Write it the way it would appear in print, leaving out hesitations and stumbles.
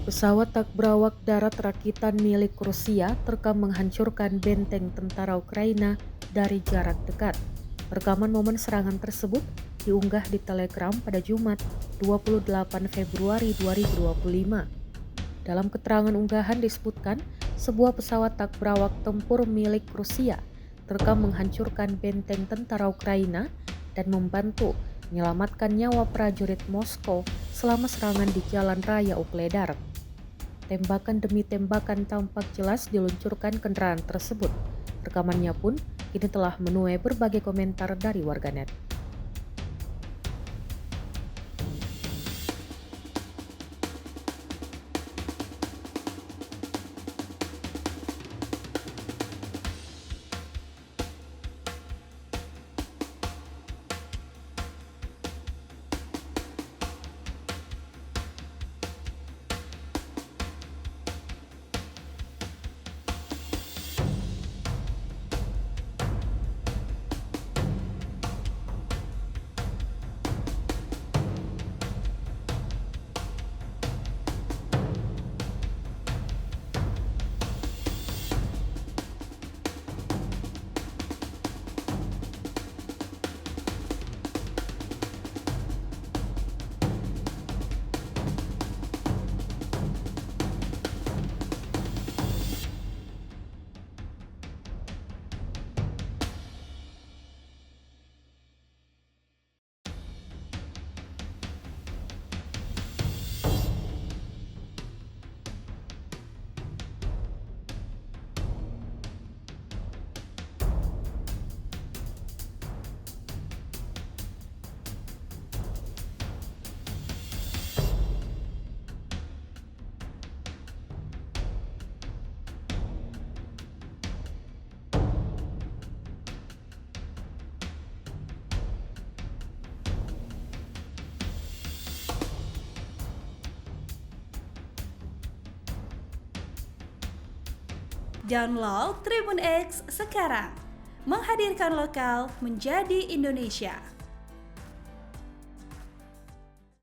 Pesawat tak berawak darat rakitan milik Rusia terekam menghancurkan benteng tentara Ukraina dari jarak dekat. Rekaman momen serangan tersebut diunggah di Telegram pada Jumat 28 Februari 2025. Dalam keterangan unggahan disebutkan, sebuah pesawat tak berawak tempur milik Rusia terekam menghancurkan benteng tentara Ukraina dan membantu menyelamatkan nyawa prajurit Moskow selama serangan di Jalan Raya Ukledar. Tembakan demi tembakan tampak jelas diluncurkan kendaraan tersebut. Rekamannya pun kini telah menuai berbagai komentar dari warganet. Download Tribun X sekarang, menghadirkan lokal menjadi Indonesia.